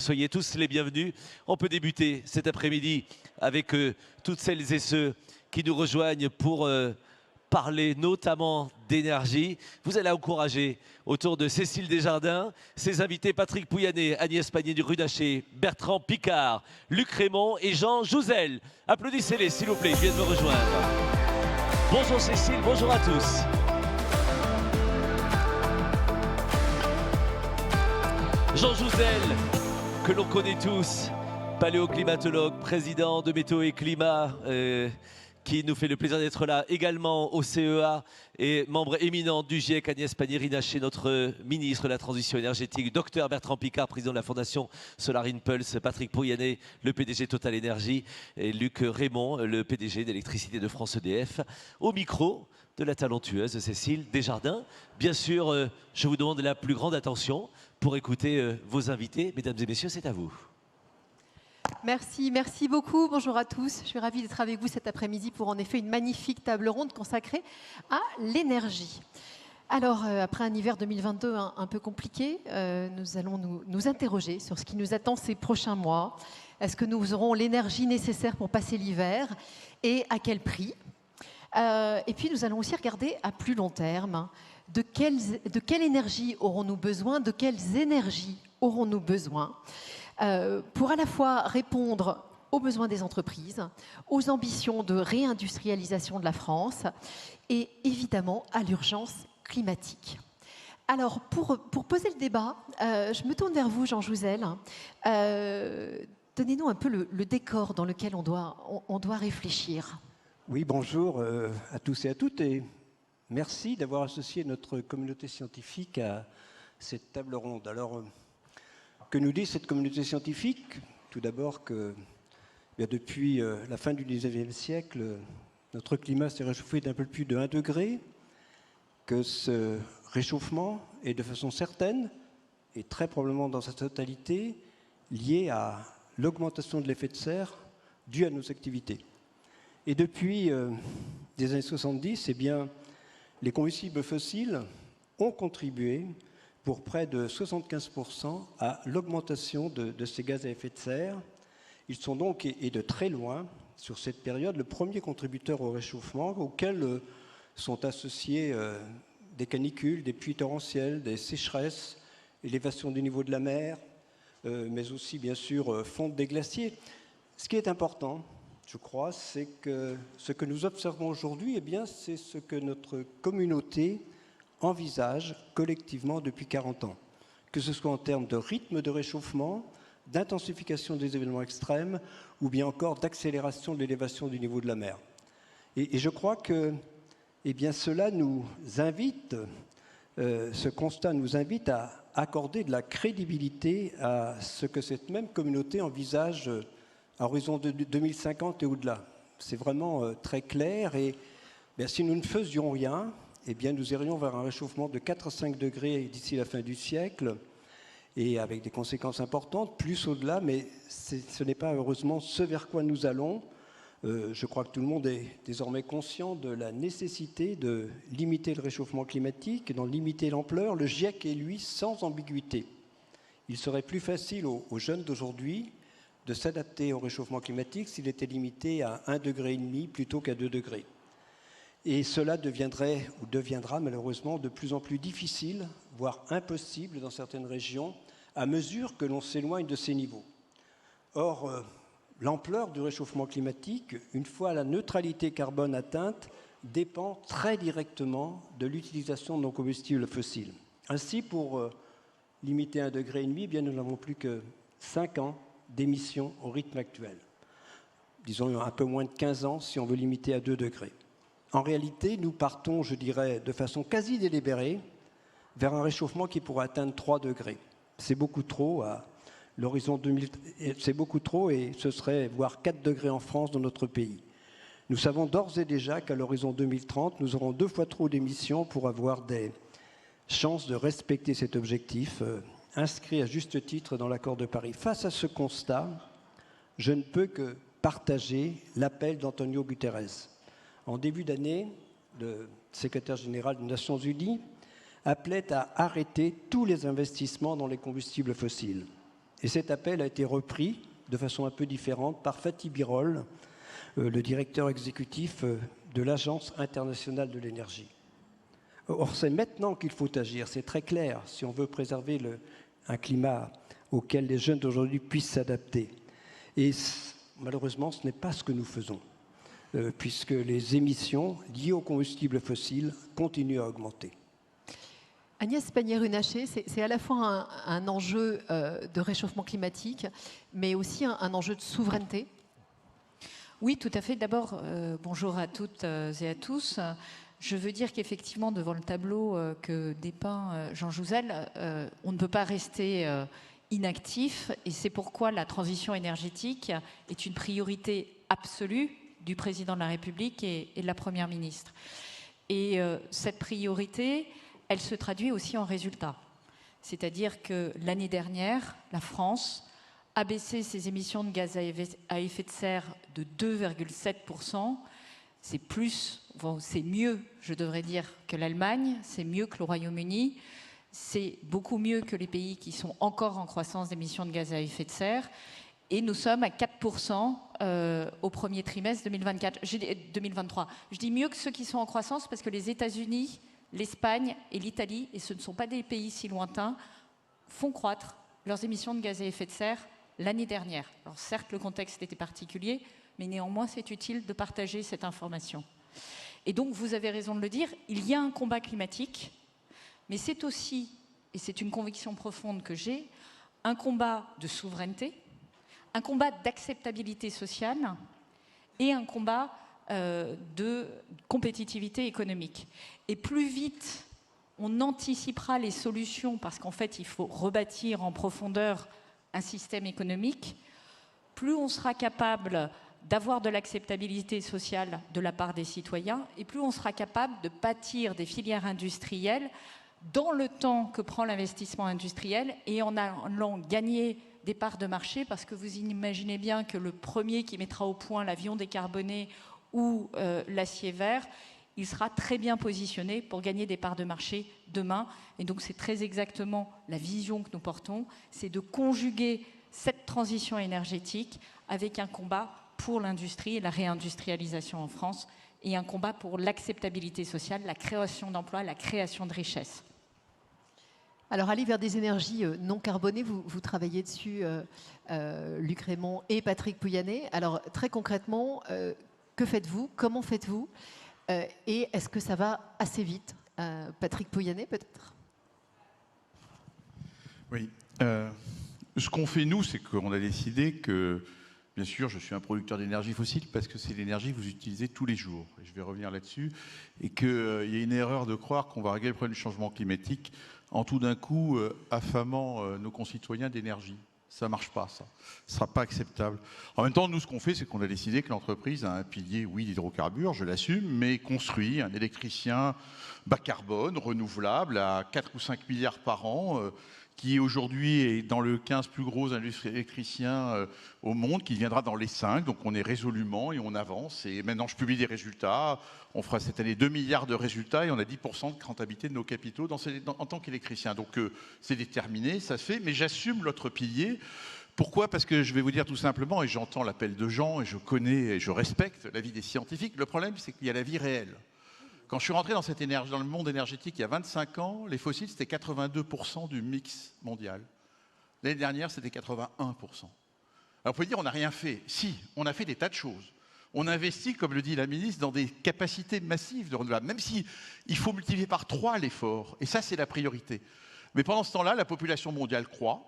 soyez tous les bienvenus. On peut débuter cet après-midi avec toutes celles et ceux qui nous rejoignent pour parler notamment d'énergie. Vous allez encourager autour de Cécile Desjardins, ses invités Patrick Pouyanné, Agnès Pannier-Runacher, Bertrand Piccard, Luc Raymond et Jean Jouzel. Applaudissez-les s'il vous plaît, ils viennent me rejoindre. Bonjour Cécile, bonjour à tous. Jean Jouzel, que l'on connaît tous, paléoclimatologue, président de Météo et Climat, qui nous fait le plaisir d'être là également au CEA et membre éminent du GIEC, Agnès Pannier-Runacher, notre ministre de la Transition énergétique, docteur Bertrand Piccard, président de la Fondation Solar Impulse, Patrick Pouyanné, le PDG Total Énergie, et Luc Raymond, le PDG d'Électricité de France EDF, au micro de la talentueuse Cécile Desjardins. Bien sûr, je vous demande la plus grande attention pour écouter vos invités. Mesdames et messieurs, c'est à vous. Merci, merci beaucoup. Bonjour à tous. Je suis ravie d'être avec vous cet après-midi pour en effet une magnifique table ronde consacrée à l'énergie. Alors, après un hiver 2022 un peu compliqué, nous allons nous interroger sur ce qui nous attend ces prochains mois. Est-ce que nous aurons l'énergie nécessaire pour passer l'hiver et à quel prix? Et puis, nous allons aussi regarder à plus long terme de quelle énergie aurons-nous besoin, de quelles énergies aurons-nous besoin pour à la fois répondre aux besoins des entreprises, aux ambitions de réindustrialisation de la France et évidemment à l'urgence climatique. Alors, pour poser le débat, je me tourne vers vous, Jean Jouzel. Donnez-nous un peu le décor dans lequel on doit réfléchir. Oui, bonjour à tous et à toutes et merci d'avoir associé notre communauté scientifique à cette table ronde. Alors, que nous dit cette communauté scientifique? Tout d'abord que depuis la fin du 19e siècle, notre climat s'est réchauffé d'un peu plus de 1 degré, que ce réchauffement est de façon certaine et très probablement dans sa totalité lié à l'augmentation de l'effet de serre due à nos activités. Et depuis les années 70, eh bien, les combustibles fossiles ont contribué pour près de 75% à l'augmentation de ces gaz à effet de serre. Ils sont donc, et de très loin, sur cette période, le premier contributeur au réchauffement auquel sont associés des canicules, des pluies torrentielles, des sécheresses, élévation du niveau de la mer, mais aussi, bien sûr, fonte des glaciers. Ce qui est important, je crois, c'est que ce que nous observons aujourd'hui, eh bien, c'est ce que notre communauté envisage collectivement depuis 40 ans, que ce soit en termes de rythme de réchauffement, d'intensification des événements extrêmes ou bien encore d'accélération de l'élévation du niveau de la mer. Et je crois que eh bien, cela nous invite, ce constat nous invite à accorder de la crédibilité à ce que cette même communauté envisage à horizon de 2050 et au-delà. C'est vraiment très clair et bien, si nous ne faisions rien, eh bien, nous irions vers un réchauffement de 4 à 5 degrés d'ici la fin du siècle, et avec des conséquences importantes, plus au-delà, mais ce n'est pas heureusement ce vers quoi nous allons. Je crois que tout le monde est désormais conscient de la nécessité de limiter le réchauffement climatique et d'en limiter l'ampleur. Le GIEC est, lui, sans ambiguïté. Il serait plus facile aux jeunes d'aujourd'hui de s'adapter au réchauffement climatique s'il était limité à 1,5 degré plutôt qu'à 2 degrés. Et cela deviendra malheureusement de plus en plus difficile, voire impossible dans certaines régions, à mesure que l'on s'éloigne de ces niveaux. Or, l'ampleur du réchauffement climatique, une fois la neutralité carbone atteinte, dépend très directement de l'utilisation de nos combustibles fossiles. Ainsi, pour limiter 1,5 degré, eh bien, nous n'avons plus que 5 ans d'émissions au rythme actuel. Disons un peu moins de 15 ans si on veut limiter à 2 degrés. En réalité, nous partons, je dirais, de façon quasi délibérée vers un réchauffement qui pourrait atteindre 3 degrés. C'est beaucoup trop à l'horizon 2000, c'est beaucoup trop et ce serait voire 4 degrés en France, dans notre pays. Nous savons d'ores et déjà qu'à l'horizon 2030, nous aurons 2 fois trop d'émissions pour avoir des chances de respecter cet objectif inscrit à juste titre dans l'accord de Paris. Face à ce constat, je ne peux que partager l'appel d'Antonio Guterres. En début d'année, le secrétaire général des Nations Unies appelait à arrêter tous les investissements dans les combustibles fossiles. Et cet appel a été repris de façon un peu différente par Fatih Birol, le directeur exécutif de l'Agence internationale de l'énergie. Or, c'est maintenant qu'il faut agir, c'est très clair, si on veut préserver un climat auquel les jeunes d'aujourd'hui puissent s'adapter. Et malheureusement, ce n'est pas ce que nous faisons, puisque les émissions liées aux combustibles fossiles continuent à augmenter. Agnès Pannier-Runacher, c'est à la fois un enjeu de réchauffement climatique, mais aussi un enjeu de souveraineté. Oui, tout à fait. D'abord, bonjour à toutes et à tous. Je veux dire qu'effectivement, devant le tableau que dépeint Jean Jouzel, on ne peut pas rester inactif, et c'est pourquoi la transition énergétique est une priorité absolue du président de la République et de la Première ministre. Et cette priorité, elle se traduit aussi en résultats. C'est-à-dire que l'année dernière, la France a baissé ses émissions de gaz à effet de serre de 2,7%. C'est plus, bon, c'est mieux, je devrais dire, que l'Allemagne, c'est mieux que le Royaume-Uni, c'est beaucoup mieux que les pays qui sont encore en croissance d'émissions de gaz à effet de serre. Et nous sommes à 4% au premier trimestre 2023. Je dis mieux que ceux qui sont en croissance parce que les États-Unis, l'Espagne et l'Italie, et ce ne sont pas des pays si lointains, font croître leurs émissions de gaz à effet de serre l'année dernière. Alors certes, le contexte était particulier, mais néanmoins, c'est utile de partager cette information. Et donc, vous avez raison de le dire, il y a un combat climatique, mais c'est aussi, et c'est une conviction profonde que j'ai, un combat de souveraineté, un combat d'acceptabilité sociale et un combat de compétitivité économique. Et plus vite on anticipera les solutions, parce qu'en fait, il faut rebâtir en profondeur un système économique, plus on sera capable d'avoir de l'acceptabilité sociale de la part des citoyens, et plus on sera capable de bâtir des filières industrielles dans le temps que prend l'investissement industriel et en allant gagner des parts de marché, parce que vous imaginez bien que le premier qui mettra au point l'avion décarboné ou l'acier vert, il sera très bien positionné pour gagner des parts de marché demain. Et donc c'est très exactement la vision que nous portons, c'est de conjuguer cette transition énergétique avec un combat pour l'industrie et la réindustrialisation en France, et un combat pour l'acceptabilité sociale, la création d'emplois, la création de richesses. Alors, aller vers des énergies non carbonées, vous travaillez dessus, Luc Rémont et Patrick Pouyanné. Alors, très concrètement, que faites-vous? Comment faites-vous? Et est-ce que ça va assez vite? Patrick Pouyanné, peut-être? Oui. Ce qu'on fait, nous, c'est qu'on a décidé que, bien sûr, je suis un producteur d'énergie fossile parce que c'est l'énergie que vous utilisez tous les jours. Et je vais revenir là-dessus. Et qu'il y a une erreur de croire qu'on va régler le problème du changement climatique en tout d'un coup affamant nos concitoyens d'énergie. Ça ne marche pas, ça. Ce ne sera pas acceptable. En même temps, nous, ce qu'on fait, c'est qu'on a décidé que l'entreprise a un pilier, oui, d'hydrocarbures, je l'assume, mais construit un électricien bas carbone, renouvelable, à 4 ou 5 milliards par an, qui aujourd'hui est dans le 15 plus gros électricien au monde, qui viendra dans les 5. Donc on est résolument et on avance. Et maintenant, je publie des résultats. On fera cette année 2 milliards de résultats et on a 10% de rentabilité de nos capitaux en tant qu'électricien. Donc c'est déterminé, ça se fait. Mais j'assume l'autre pilier. Pourquoi? Parce que je vais vous dire tout simplement, et j'entends l'appel de Jean, et je connais et je respecte l'avis des scientifiques. Le problème, c'est qu'il y a la vie réelle. Quand je suis rentré dans dans le monde énergétique il y a 25 ans, les fossiles, c'était 82% du mix mondial. L'année dernière, c'était 81%. Alors, vous pouvez dire, on n'a rien fait. Si, on a fait des tas de choses. On investit, comme le dit la ministre, dans des capacités massives de renouvelables, même si il faut multiplier par 3 l'effort. Et ça, c'est la priorité. Mais pendant ce temps-là, la population mondiale croît.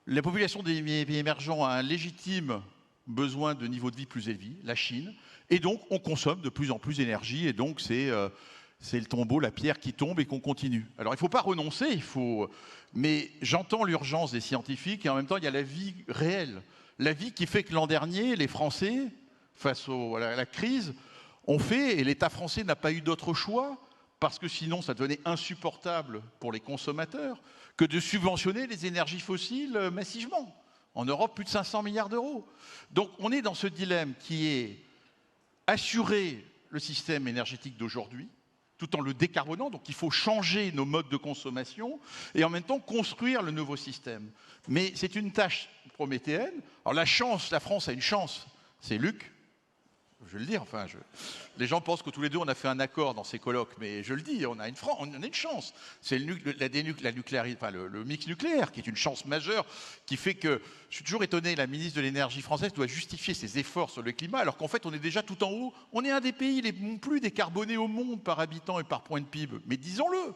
La population des pays émergents a un légitime besoin de niveau de vie plus élevé, la Chine. Et donc, on consomme de plus en plus d'énergie, et donc c'est le tombeau, la pierre qui tombe et qu'on continue. Alors, il ne faut pas renoncer, mais j'entends l'urgence des scientifiques, et en même temps, il y a la vie réelle. La vie qui fait que l'an dernier, les Français, face à la crise, ont fait, et l'État français n'a pas eu d'autre choix, parce que sinon, ça devenait insupportable pour les consommateurs, que de subventionner les énergies fossiles massivement. En Europe, plus de 500 milliards d'euros. Donc, on est dans ce dilemme qui est assurer le système énergétique d'aujourd'hui, tout en le décarbonant. Donc il faut changer nos modes de consommation et en même temps construire le nouveau système. Mais c'est une tâche prométhéenne. Alors la France a une chance, c'est Luc. Je vais le dire, les gens pensent que tous les deux on a fait un accord dans ces colloques, mais je le dis, on a une chance. C'est le mix nucléaire qui est une chance majeure, qui fait que je suis toujours étonné, la ministre de l'énergie française doit justifier ses efforts sur le climat, alors qu'en fait on est déjà tout en haut. On est un des pays les plus décarbonés au monde par habitant et par point de PIB. Mais disons-le,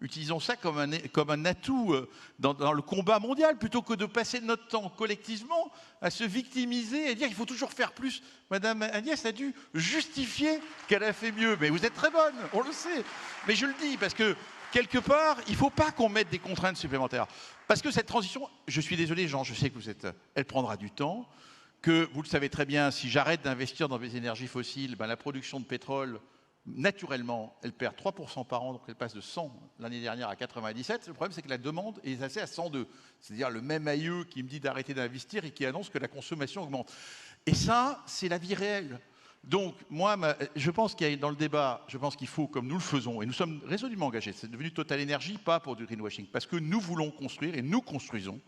utilisons ça comme un atout dans le combat mondial, plutôt que de passer notre temps collectivement à se victimiser et dire qu'il faut toujours faire plus. Madame Agnès a dû justifier qu'elle a fait mieux. Mais vous êtes très bonne, on le sait. Mais je le dis parce que, quelque part, il ne faut pas qu'on mette des contraintes supplémentaires. Parce que cette transition, je suis désolé Jean, je sais que elle prendra du temps, que vous le savez très bien, si j'arrête d'investir dans des énergies fossiles, la production de pétrole, naturellement, elle perd 3% par an, donc elle passe de 100 l'année dernière à 97. Le problème, c'est que la demande est assez à 102. C'est-à-dire le même aïeux qui me dit d'arrêter d'investir et qui annonce que la consommation augmente. Et ça, c'est la vie réelle. Donc, moi, je pense qu'il y a dans le débat, je pense qu'il faut, comme nous le faisons, et nous sommes résolument engagés, c'est devenu Total Energy, pas pour du greenwashing, parce que nous voulons construire, et nous construisons,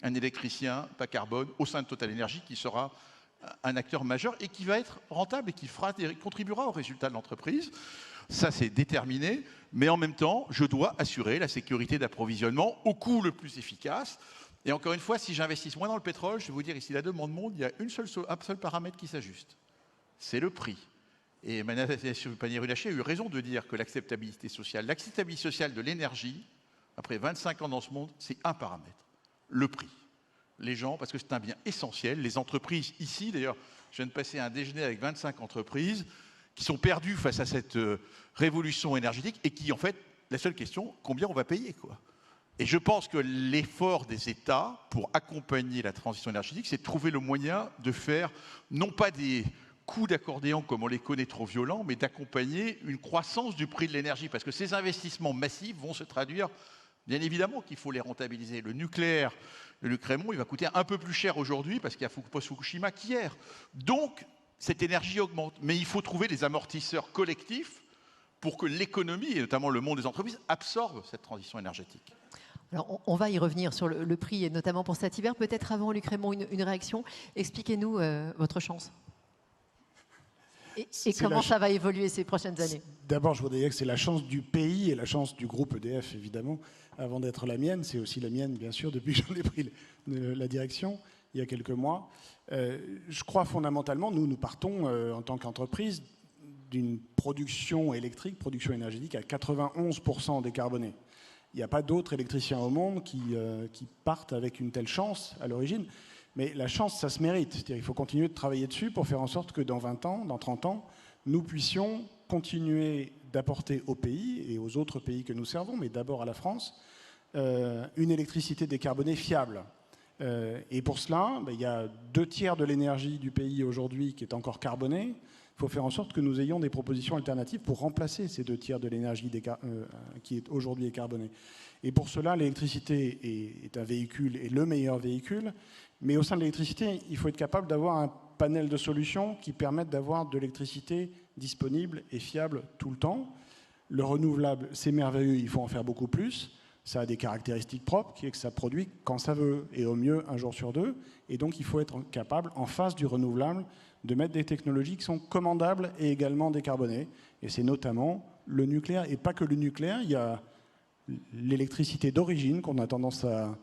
un électricien pas carbone au sein de Total Energy qui sera un acteur majeur et qui va être rentable et qui contribuera au résultat de l'entreprise. Ça, c'est déterminé. Mais en même temps, je dois assurer la sécurité d'approvisionnement au coût le plus efficace. Et encore une fois, si j'investis moins dans le pétrole, je vais vous dire, ici, la demande monte, il y a un seul paramètre qui s'ajuste. C'est le prix. Et Mme Pannier-Runacher a eu raison de dire que l'acceptabilité sociale de l'énergie, après 25 ans dans ce monde, c'est un paramètre, le prix. Les gens, parce que c'est un bien essentiel. Les entreprises, ici, d'ailleurs, je viens de passer un déjeuner avec 25 entreprises qui sont perdues face à cette révolution énergétique et qui, en fait, la seule question, combien on va payer, quoi. Et je pense que l'effort des États pour accompagner la transition énergétique, c'est de trouver le moyen de faire, non pas des coups d'accordéon comme on les connaît trop violents, mais d'accompagner une croissance du prix de l'énergie. Parce que ces investissements massifs vont se traduire, bien évidemment qu'il faut les rentabiliser. Le nucléaire, le Crémont, il va coûter un peu plus cher aujourd'hui parce qu'il y a post-Fukushima qu'hier. Donc, cette énergie augmente. Mais il faut trouver des amortisseurs collectifs pour que l'économie, et notamment le monde des entreprises, absorbe cette transition énergétique. Alors, on va y revenir sur le prix, et notamment pour cet hiver. Peut-être avant, Luc Rémont, une réaction. Expliquez-nous votre chance. Et comment ça va évoluer ces prochaines années? D'abord, je voudrais dire que c'est la chance du pays et la chance du groupe EDF, évidemment, avant d'être la mienne. C'est aussi la mienne, bien sûr, depuis que j'en ai pris la direction, il y a quelques mois. Je crois fondamentalement, nous partons, en tant qu'entreprise, d'une production électrique, production énergétique à 91% décarbonée. Il n'y a pas d'autres électriciens au monde qui partent avec une telle chance à l'origine. Mais la chance, ça se mérite. C'est-à-dire qu'il faut continuer de travailler dessus pour faire en sorte que dans 20 ans, dans 30 ans, nous puissions continuer d'apporter au pays et aux autres pays que nous servons, mais d'abord à la France, une électricité décarbonée fiable. Et pour cela, il y a 2/3 de l'énergie du pays aujourd'hui qui est encore carbonée. Il faut faire en sorte que nous ayons des propositions alternatives pour remplacer ces 2/3 de l'énergie qui est aujourd'hui carbonée. Et pour cela, l'électricité est un véhicule, et le meilleur véhicule. Mais au sein de l'électricité, il faut être capable d'avoir un panel de solutions qui permettent d'avoir de l'électricité disponible et fiable tout le temps. Le renouvelable, c'est merveilleux, il faut en faire beaucoup plus. Ça a des caractéristiques propres, qui est que ça produit quand ça veut, et au mieux un jour sur deux. Et donc il faut être capable, en face du renouvelable, de mettre des technologies qui sont commandables et également décarbonées. Et c'est notamment le nucléaire, et pas que le nucléaire, il y a l'électricité d'origine qu'on a tendance à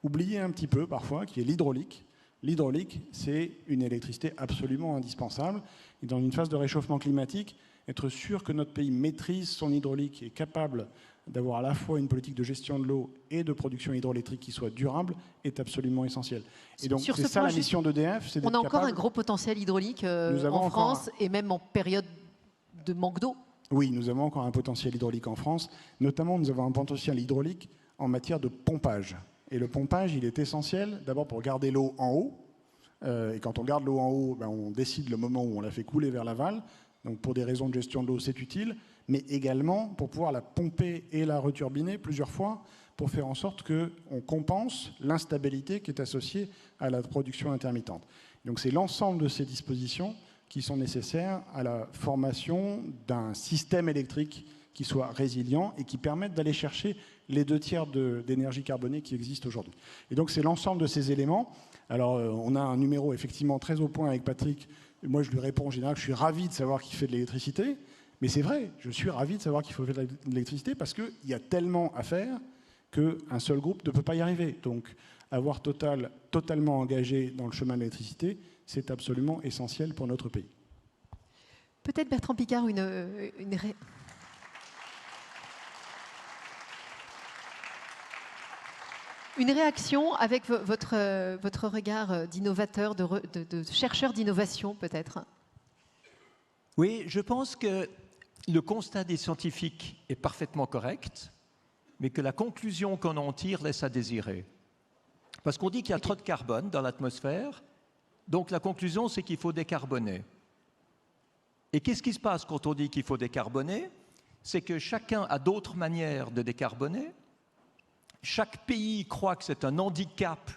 oublier un petit peu parfois, qui est l'hydraulique. L'hydraulique, c'est une électricité absolument indispensable. Et dans une phase de réchauffement climatique, être sûr que notre pays maîtrise son hydraulique et est capable d'avoir à la fois une politique de gestion de l'eau et de production hydroélectrique qui soit durable est absolument essentiel. Et donc c'est ça la mission d'EDF, c'est d'être capable... On a encore un gros potentiel hydraulique en France et même en période de manque d'eau. Oui, nous avons encore un potentiel hydraulique en France. Notamment, nous avons un potentiel hydraulique en matière de pompage. Et le pompage, il est essentiel d'abord pour garder l'eau en haut. Et quand on garde l'eau en haut, on décide le moment où on la fait couler vers l'aval. Donc pour des raisons de gestion de l'eau, c'est utile. Mais également pour pouvoir la pomper et la returbiner plusieurs fois pour faire en sorte qu'on compense l'instabilité qui est associée à la production intermittente. Donc c'est l'ensemble de ces dispositions qui sont nécessaires à la formation d'un système électrique qui soient résilients et qui permettent d'aller chercher les 2/3 d'énergie carbonée qui existent aujourd'hui. Et donc c'est l'ensemble de ces éléments. Alors on a un numéro effectivement très au point avec Patrick. Moi je lui réponds en général que je suis ravi de savoir qu'il fait de l'électricité. Mais c'est vrai, je suis ravi de savoir qu'il faut faire de l'électricité parce qu'il y a tellement à faire qu'un seul groupe ne peut pas y arriver. Donc avoir Total totalement engagé dans le chemin de l'électricité, c'est absolument essentiel pour notre pays. Peut-être Bertrand Piccard, une réaction avec votre regard d'innovateur, de chercheur d'innovation peut-être. Oui, je pense que le constat des scientifiques est parfaitement correct, mais que la conclusion qu'on en tire laisse à désirer. Parce qu'on dit qu'il y a trop de carbone dans l'atmosphère, donc la conclusion c'est qu'il faut décarboner. Et qu'est-ce qui se passe quand on dit qu'il faut décarboner? C'est que chacun a d'autres manières de décarboner. Chaque pays croit que c'est un handicap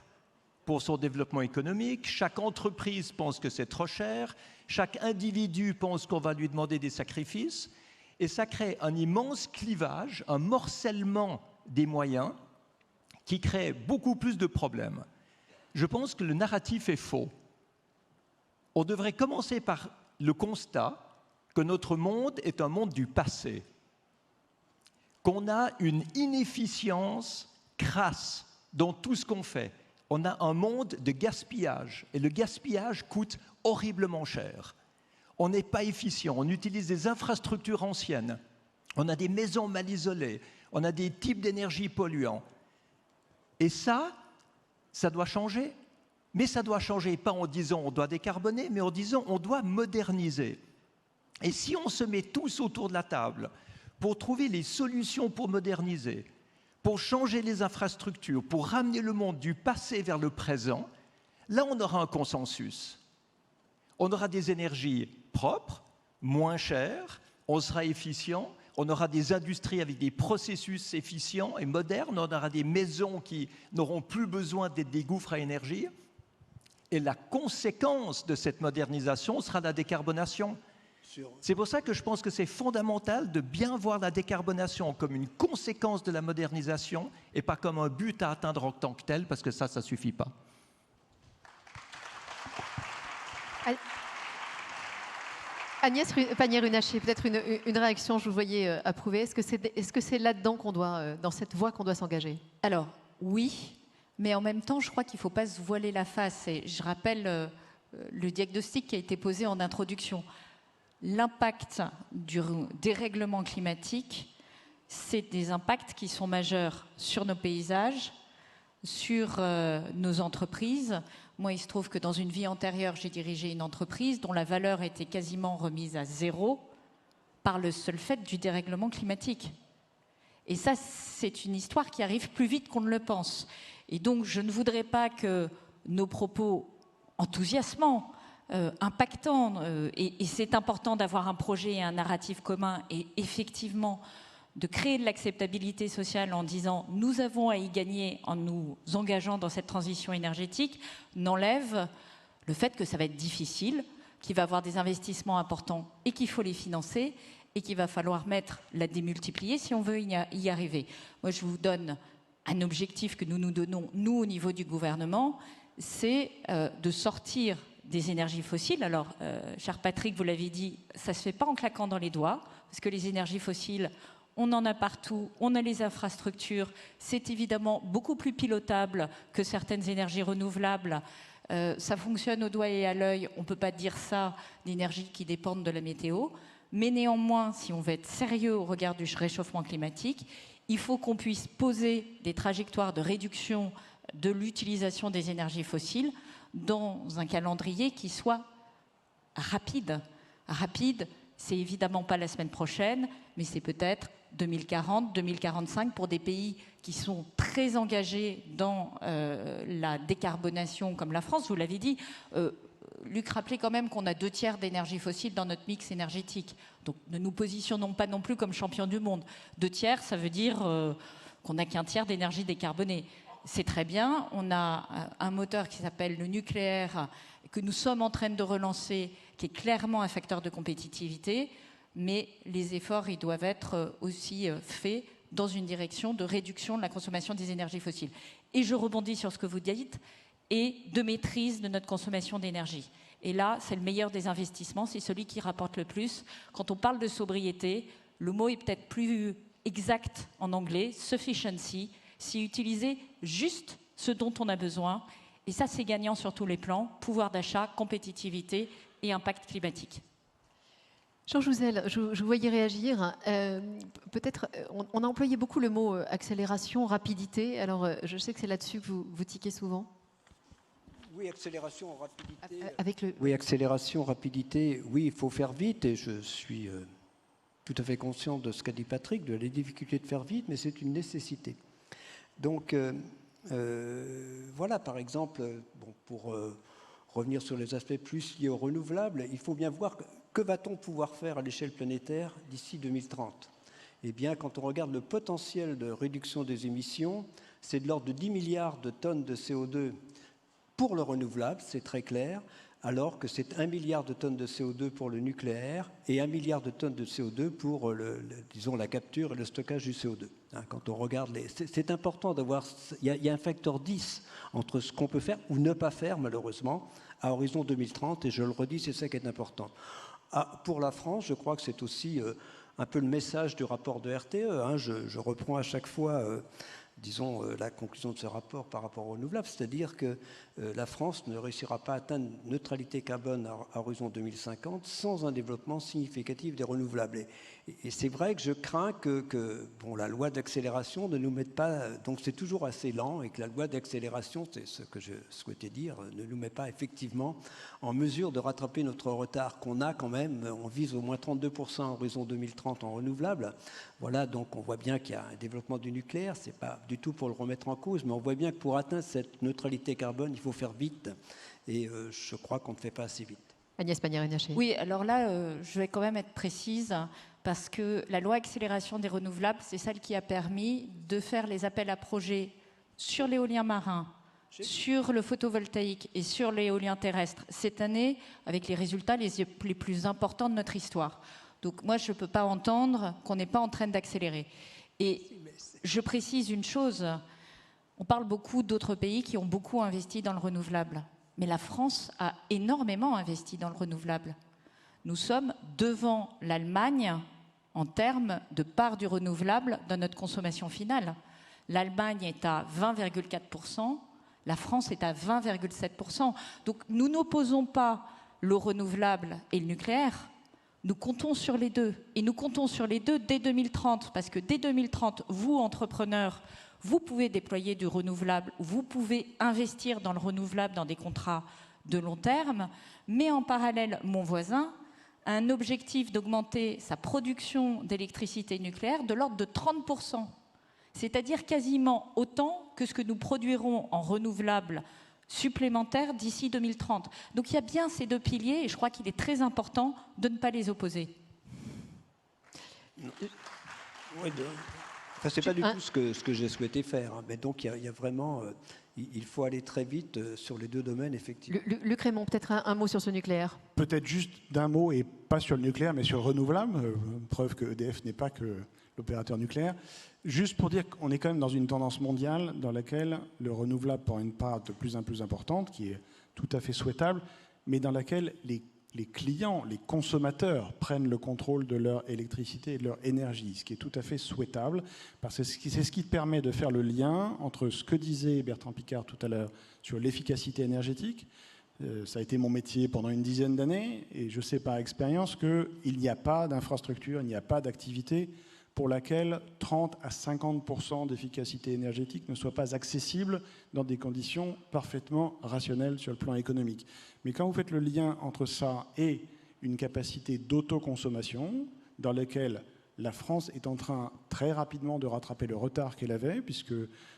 pour son développement économique. Chaque entreprise pense que c'est trop cher. Chaque individu pense qu'on va lui demander des sacrifices. Et ça crée un immense clivage, un morcellement des moyens qui crée beaucoup plus de problèmes. Je pense que le narratif est faux. On devrait commencer par le constat que notre monde est un monde du passé, qu'on a une inefficience crasse dans tout ce qu'on fait. On a un monde de gaspillage, et le gaspillage coûte horriblement cher. On n'est pas efficient, on utilise des infrastructures anciennes, on a des maisons mal isolées, on a des types d'énergie polluants. Et ça doit changer. Mais ça doit changer pas en disant on doit décarboner, mais en disant on doit moderniser. Et si on se met tous autour de la table pour trouver les solutions pour moderniser, pour changer les infrastructures, pour ramener le monde du passé vers le présent, là on aura un consensus. On aura des énergies propres, moins chères, on sera efficient, on aura des industries avec des processus efficients et modernes, on aura des maisons qui n'auront plus besoin d'être des gouffres à énergie. Et la conséquence de cette modernisation sera la décarbonation. C'est pour ça que je pense que c'est fondamental de bien voir la décarbonation comme une conséquence de la modernisation et pas comme un but à atteindre en tant que tel, parce que ça ne suffit pas. Agnès Pannier-Runacher, peut-être une réaction, je vous voyais approuver. Est-ce que c'est là-dedans dans cette voie qu'on doit s'engager? Alors, oui, mais en même temps, je crois qu'il ne faut pas se voiler la face. Et je rappelle le diagnostic qui a été posé en introduction. L'impact du dérèglement climatique, c'est des impacts qui sont majeurs sur nos paysages, sur nos entreprises. Moi, il se trouve que dans une vie antérieure, j'ai dirigé une entreprise dont la valeur était quasiment remise à zéro par le seul fait du dérèglement climatique. Et ça, c'est une histoire qui arrive plus vite qu'on ne le pense. Et donc, je ne voudrais pas que nos propos enthousiasmants, impactants, et c'est important d'avoir un projet et un narratif commun, et effectivement de créer de l'acceptabilité sociale en disant nous avons à y gagner en nous engageant dans cette transition énergétique, n'enlève le fait que ça va être difficile, qu'il va y avoir des investissements importants et qu'il faut les financer et qu'il va falloir la démultiplier si on veut y arriver. Moi, je vous donne un objectif que nous nous donnons, nous, au niveau du gouvernement, c'est de sortir des énergies fossiles. Alors, cher Patrick, vous l'avez dit, ça ne se fait pas en claquant dans les doigts, parce que les énergies fossiles, on en a partout, on a les infrastructures, c'est évidemment beaucoup plus pilotable que certaines énergies renouvelables. Ça fonctionne au doigt et à l'œil, on ne peut pas dire ça d'énergies qui dépendent de la météo, mais néanmoins, si on veut être sérieux au regard du réchauffement climatique, il faut qu'on puisse poser des trajectoires de réduction de l'utilisation des énergies fossiles dans un calendrier qui soit rapide. Rapide, c'est évidemment pas la semaine prochaine, mais c'est peut-être 2040, 2045 pour des pays qui sont très engagés dans la décarbonation comme la France. Vous l'avez dit, Luc rappelait quand même qu'on a 2/3 d'énergie fossile dans notre mix énergétique. Donc ne nous positionnons pas non plus comme champions du monde. 2/3, ça veut dire qu'on n'a qu'1/3 d'énergie décarbonée. C'est très bien, on a un moteur qui s'appelle le nucléaire, que nous sommes en train de relancer, qui est clairement un facteur de compétitivité. mais les efforts ils doivent être aussi faits dans une direction de réduction de la consommation des énergies fossiles. Et je rebondis sur ce que vous dites, et de maîtrise de notre consommation d'énergie. Et là, c'est le meilleur des investissements, c'est celui qui rapporte le plus. Quand on parle de sobriété, le mot est peut-être plus exact en anglais, sufficiency, c'est utiliser juste ce dont on a besoin. Et ça, c'est gagnant sur tous les plans, pouvoir d'achat, compétitivité et impact climatique. Jean Jouzel, je vous voyais réagir. Peut-être, on a employé beaucoup le mot accélération, rapidité. Alors, je sais que c'est là-dessus que vous tiquez souvent. Oui, accélération, rapidité. Avec le... Oui, accélération, rapidité. Oui, il faut faire vite et je suis tout à fait conscient de ce qu'a dit Patrick, de la difficulté de faire vite, mais c'est une nécessité. Donc, voilà, par exemple, bon, pour revenir sur les aspects plus liés aux renouvelables, il faut bien voir que va-t-on pouvoir faire à l'échelle planétaire d'ici 2030 ? Eh bien, quand on regarde le potentiel de réduction des émissions, c'est de l'ordre de 10 milliards de tonnes de CO2 pour le renouvelable, c'est très clair, alors que c'est 1 milliard de tonnes de CO2 pour le nucléaire et 1 milliard de tonnes de CO2 pour, disons, la capture et le stockage du CO2. Hein, quand on regarde c'est important d'avoir... Il y a un facteur 10 entre ce qu'on peut faire ou ne pas faire, malheureusement, à horizon 2030, et je le redis, c'est ça qui est important. Pour la France, je crois que c'est aussi un peu le message du rapport de RTE. Hein, je reprends à chaque fois... disons, la conclusion de ce rapport par rapport aux renouvelables, c'est-à-dire que la France ne réussira pas à atteindre neutralité carbone à horizon 2050 sans un développement significatif des renouvelables. Et c'est vrai que je crains que bon, la loi d'accélération ne nous mette pas... Donc c'est toujours assez lent et que la loi d'accélération, c'est ce que je souhaitais dire, ne nous met pas effectivement en mesure de rattraper notre retard qu'on a quand même. On vise au moins 32% à horizon 2030 en renouvelables. Voilà, donc on voit bien qu'il y a un développement du nucléaire, c'est pas du tout pour le remettre en cause, mais on voit bien que pour atteindre cette neutralité carbone, il faut faire vite, et je crois qu'on ne fait pas assez vite. Agnès Pannier-Runacher. Oui, alors là, je vais quand même être précise, parce que la loi accélération des renouvelables, c'est celle qui a permis de faire les appels à projets sur l'éolien marin, sur le photovoltaïque et sur l'éolien terrestre cette année, avec les résultats les plus importants de notre histoire. Donc moi, je ne peux pas entendre qu'on n'est pas en train d'accélérer. Et je précise une chose, on parle beaucoup d'autres pays qui ont beaucoup investi dans le renouvelable, mais la France a énormément investi dans le renouvelable. Nous sommes devant l'Allemagne en termes de part du renouvelable dans notre consommation finale. L'Allemagne est à 20,4%, la France est à 20,7%. Donc nous n'opposons pas le renouvelable et le nucléaire. Nous comptons sur les deux, et nous comptons sur les deux dès 2030, parce que dès 2030, vous, entrepreneurs, vous pouvez déployer du renouvelable, vous pouvez investir dans le renouvelable dans des contrats de long terme, mais en parallèle, mon voisin a un objectif d'augmenter sa production d'électricité nucléaire de l'ordre de 30%, c'est-à-dire quasiment autant que ce que nous produirons en renouvelable supplémentaires d'ici 2030. Donc il y a bien ces deux piliers et je crois qu'il est très important de ne pas les opposer. Oui, enfin, c'est pas du tout ce que j'ai souhaité faire, hein, mais donc il y a vraiment... il faut aller très vite sur les deux domaines, effectivement. Luc Rémond, peut-être un mot sur ce nucléaire. Peut-être juste d'un mot, et pas sur le nucléaire, mais sur le renouvelable, preuve que EDF n'est pas que l'opérateur nucléaire. Juste pour dire qu'on est quand même dans une tendance mondiale dans laquelle le renouvelable prend une part de plus en plus importante, qui est tout à fait souhaitable, mais dans laquelle les clients, les consommateurs prennent le contrôle de leur électricité et de leur énergie, ce qui est tout à fait souhaitable, parce que c'est ce qui permet de faire le lien entre ce que disait Bertrand Piccard tout à l'heure sur l'efficacité énergétique. Ça a été mon métier pendant une dizaine d'années, et je sais par expérience qu'il n'y a pas d'infrastructure, il n'y a pas d'activité pour laquelle 30 à 50% d'efficacité énergétique ne soit pas accessible dans des conditions parfaitement rationnelles sur le plan économique. Mais quand vous faites le lien entre ça et une capacité d'autoconsommation, dans laquelle la France est en train très rapidement de rattraper le retard qu'elle avait, puisque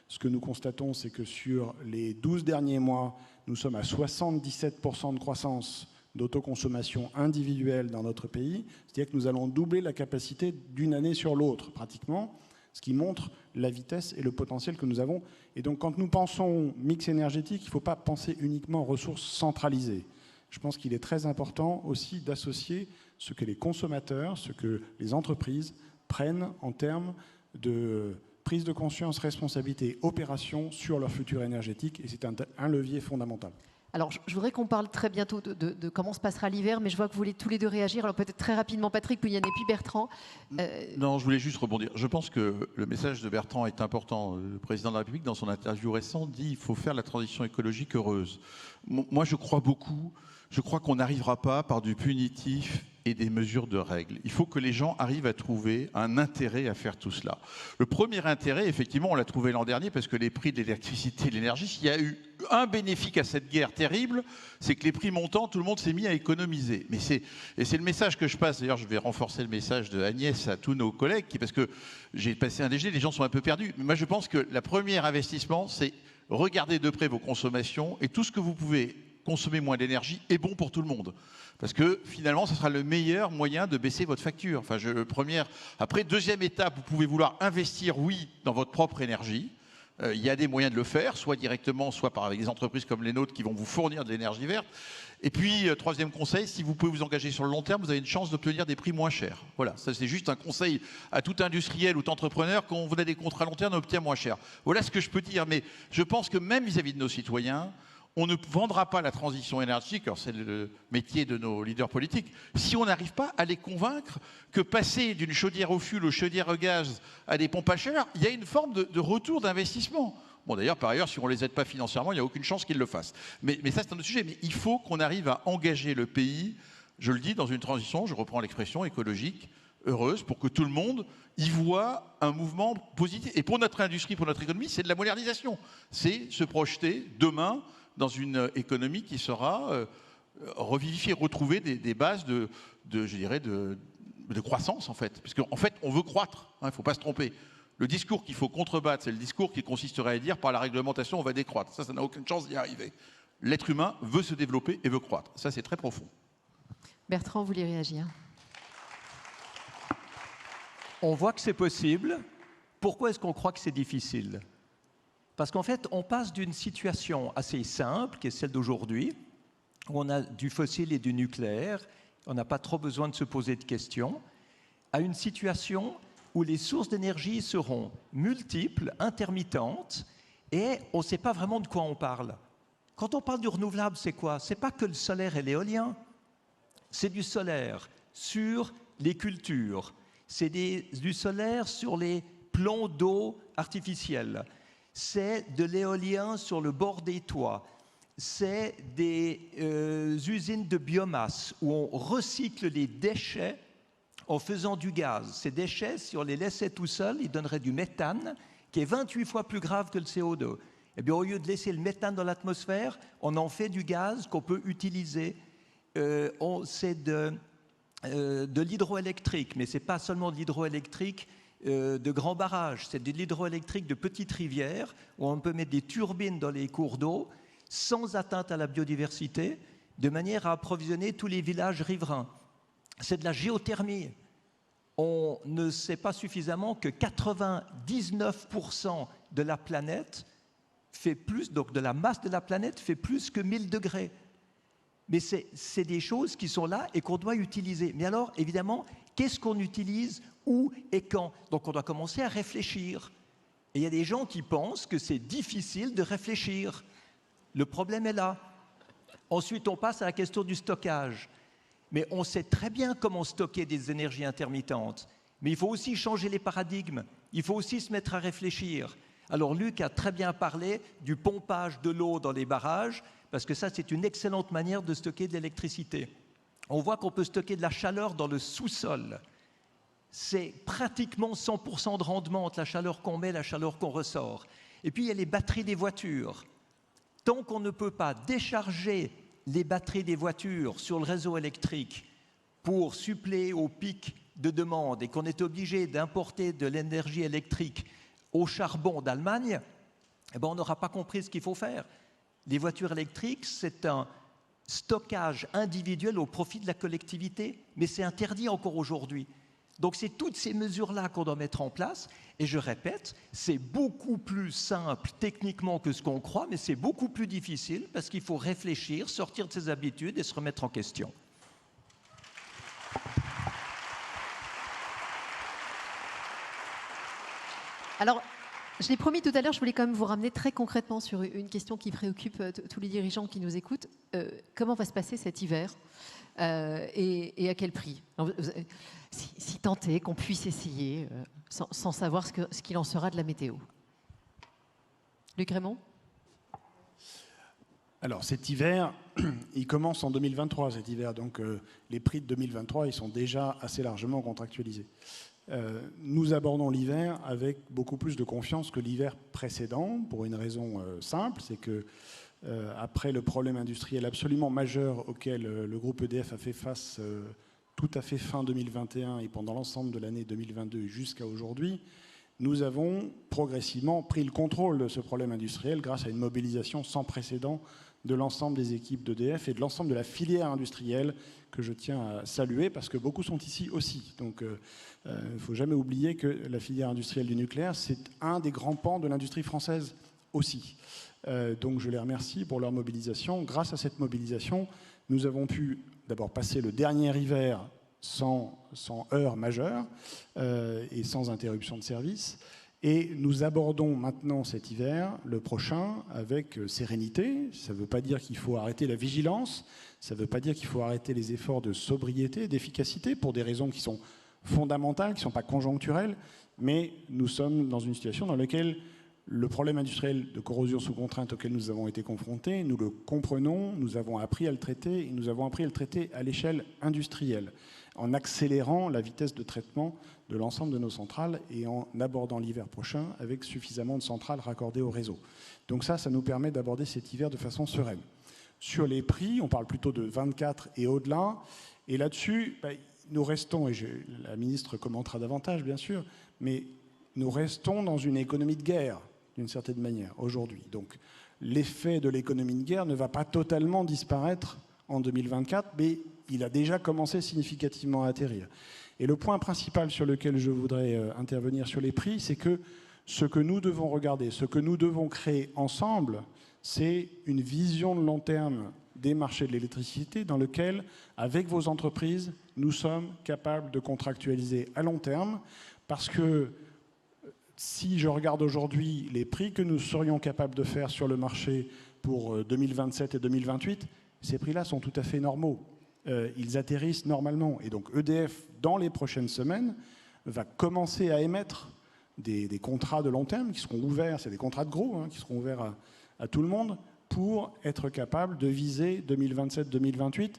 ce que nous constatons, c'est que sur les 12 derniers mois, nous sommes à 77% de croissance d'autoconsommation individuelle dans notre pays, c'est-à-dire que nous allons doubler la capacité d'une année sur l'autre, pratiquement, ce qui montre la vitesse et le potentiel que nous avons. Et donc, quand nous pensons mix énergétique, il ne faut pas penser uniquement aux ressources centralisées. Je pense qu'il est très important aussi d'associer ce que les consommateurs, ce que les entreprises prennent en termes de prise de conscience, responsabilité, opération sur leur futur énergétique, et c'est un levier fondamental. Alors, je voudrais qu'on parle très bientôt de comment se passera l'hiver, mais je vois que vous voulez tous les deux réagir. Alors peut-être très rapidement Patrick, puis Yann et puis Bertrand. Non, je voulais juste rebondir. Je pense que le message de Bertrand est important. Le président de la République, dans son interview récente, dit qu'il faut faire la transition écologique heureuse. Moi, je crois beaucoup. Je crois qu'on n'arrivera pas par du punitif et des mesures de règles. Il faut que les gens arrivent à trouver un intérêt à faire tout cela. Le premier intérêt, effectivement, on l'a trouvé l'an dernier parce que les prix de l'électricité et de l'énergie, s'il y a eu un bénéfice à cette guerre terrible, c'est que les prix montant, tout le monde s'est mis à économiser. Et c'est le message que je passe. D'ailleurs, je vais renforcer le message de Agnès à tous nos collègues, parce que j'ai passé un déjeuner, les gens sont un peu perdus. Mais moi, je pense que le premier investissement, c'est regarder de près vos consommations et tout ce que vous pouvez consommer moins d'énergie est bon pour tout le monde. Parce que finalement, ce sera le meilleur moyen de baisser votre facture. Après, deuxième étape, vous pouvez vouloir investir, oui, dans votre propre énergie. Il y a des moyens de le faire, soit directement, soit avec des entreprises comme les nôtres qui vont vous fournir de l'énergie verte. Et puis, troisième conseil, si vous pouvez vous engager sur le long terme, vous avez une chance d'obtenir des prix moins chers. Voilà, ça c'est juste un conseil à tout industriel ou tout entrepreneur. Quand vous avez des contrats long terme, on obtient moins cher. Voilà ce que je peux dire. Mais je pense que même vis-à-vis de nos citoyens, on ne vendra pas la transition énergétique, alors c'est le métier de nos leaders politiques, si on n'arrive pas à les convaincre que passer d'une chaudière au fioul aux chaudières au gaz à des pompes à chaleur, il y a une forme de retour d'investissement. Bon, d'ailleurs, par ailleurs, si on ne les aide pas financièrement, il n'y a aucune chance qu'ils le fassent. Mais ça, c'est un autre sujet. Mais il faut qu'on arrive à engager le pays, je le dis, dans une transition, je reprends l'expression, écologique, heureuse, pour que tout le monde y voit un mouvement positif. Et pour notre industrie, pour notre économie, c'est de la modernisation. C'est se projeter demain dans une économie qui sera revivifiée, retrouver des bases de croissance, en fait. Parce qu'en fait, on veut croître, il ne faut pas se tromper. Le discours qu'il faut contrebattre, c'est le discours qui consisterait à dire par la réglementation, on va décroître. Ça n'a aucune chance d'y arriver. L'être humain veut se développer et veut croître. Ça, c'est très profond. Bertrand, vous voulez réagir? On voit que c'est possible. Pourquoi est-ce qu'on croit que c'est difficile? Parce qu'en fait, on passe d'une situation assez simple, qui est celle d'aujourd'hui, où on a du fossile et du nucléaire, on n'a pas trop besoin de se poser de questions, à une situation où les sources d'énergie seront multiples, intermittentes, et on ne sait pas vraiment de quoi on parle. Quand on parle du renouvelable, c'est quoi? Ce n'est pas que le solaire et l'éolien, c'est du solaire sur les cultures, c'est du solaire sur les plans d'eau artificiels, c'est de l'éolien sur le bord des toits, c'est des usines de biomasse où on recycle les déchets en faisant du gaz. Ces déchets, si on les laissait tout seuls, ils donneraient du méthane, qui est 28 fois plus grave que le CO2. Eh bien, au lieu de laisser le méthane dans l'atmosphère, on en fait du gaz qu'on peut utiliser. C'est de l'hydroélectrique, mais ce n'est pas seulement de l'hydroélectrique de grands barrages, c'est de l'hydroélectrique de petites rivières où on peut mettre des turbines dans les cours d'eau sans atteinte à la biodiversité, de manière à approvisionner tous les villages riverains. C'est de la géothermie. On ne sait pas suffisamment que 99% de la planète fait plus, donc de la masse de la planète fait plus que 1000 degrés. Mais c'est des choses qui sont là et qu'on doit utiliser. Mais alors, évidemment, qu'est-ce qu'on utilise, où et quand? Donc on doit commencer à réfléchir. Et il y a des gens qui pensent que c'est difficile de réfléchir. Le problème est là. Ensuite, on passe à la question du stockage. Mais on sait très bien comment stocker des énergies intermittentes. Mais il faut aussi changer les paradigmes. Il faut aussi se mettre à réfléchir. Alors Luc a très bien parlé du pompage de l'eau dans les barrages, parce que ça, c'est une excellente manière de stocker de l'électricité. On voit qu'on peut stocker de la chaleur dans le sous-sol. C'est pratiquement 100% de rendement entre la chaleur qu'on met et la chaleur qu'on ressort. Et puis, il y a les batteries des voitures. Tant qu'on ne peut pas décharger les batteries des voitures sur le réseau électrique pour suppléer au pic de demande et qu'on est obligé d'importer de l'énergie électrique au charbon d'Allemagne, eh ben on n'aura pas compris ce qu'il faut faire. Les voitures électriques, c'est un stockage individuel au profit de la collectivité, mais c'est interdit encore aujourd'hui. Donc c'est toutes ces mesures-là qu'on doit mettre en place. Et je répète, c'est beaucoup plus simple techniquement que ce qu'on croit, mais c'est beaucoup plus difficile parce qu'il faut réfléchir, sortir de ses habitudes et se remettre en question. Alors, je l'ai promis tout à l'heure, je voulais quand même vous ramener très concrètement sur une question qui préoccupe tous les dirigeants qui nous écoutent. Comment va se passer cet hiver et à quel prix? Si tant est qu'on puisse essayer sans savoir ce qu'il en sera de la météo. Luc Rémond? Alors cet hiver, il commence en 2023 cet hiver, donc les prix de 2023 ils sont déjà assez largement contractualisés. Nous abordons l'hiver avec beaucoup plus de confiance que l'hiver précédent, pour une raison simple, c'est que après le problème industriel absolument majeur auquel le groupe EDF a fait face tout à fait fin 2021 et pendant l'ensemble de l'année 2022 jusqu'à aujourd'hui, nous avons progressivement pris le contrôle de ce problème industriel grâce à une mobilisation sans précédent de l'ensemble des équipes d'EDF et de l'ensemble de la filière industrielle que je tiens à saluer parce que beaucoup sont ici aussi. Donc il ne faut jamais oublier que la filière industrielle du nucléaire, c'est un des grands pans de l'industrie française aussi. Donc je les remercie pour leur mobilisation. Grâce à cette mobilisation, nous avons pu d'abord passer le dernier hiver sans heurts majeurs et sans interruption de service. Et nous abordons maintenant cet hiver, le prochain, avec sérénité. Ça ne veut pas dire qu'il faut arrêter la vigilance, ça ne veut pas dire qu'il faut arrêter les efforts de sobriété, d'efficacité, pour des raisons qui sont fondamentales, qui ne sont pas conjoncturelles, mais nous sommes dans une situation dans laquelle le problème industriel de corrosion sous contrainte auquel nous avons été confrontés, nous le comprenons, nous avons appris à le traiter, et nous avons appris à le traiter à l'échelle industrielle, en accélérant la vitesse de traitement de l'ensemble de nos centrales et en abordant l'hiver prochain avec suffisamment de centrales raccordées au réseau. Donc ça nous permet d'aborder cet hiver de façon sereine. Sur les prix, on parle plutôt de 24 et au-delà, et là-dessus, nous restons, et la ministre commentera davantage bien sûr, mais nous restons dans une économie de guerre, d'une certaine manière, aujourd'hui. Donc l'effet de l'économie de guerre ne va pas totalement disparaître en 2024, mais il a déjà commencé significativement à atterrir. Et le point principal sur lequel je voudrais intervenir sur les prix, c'est que ce que nous devons regarder, ce que nous devons créer ensemble, c'est une vision de long terme des marchés de l'électricité dans lequel, avec vos entreprises, nous sommes capables de contractualiser à long terme, parce que si je regarde aujourd'hui les prix que nous serions capables de faire sur le marché pour 2027 et 2028, ces prix-là sont tout à fait normaux. Ils atterrissent normalement. Et donc EDF, dans les prochaines semaines, va commencer à émettre des contrats de long terme qui seront ouverts, c'est des contrats de gros, qui seront ouverts à tout le monde, pour être capable de viser 2027-2028.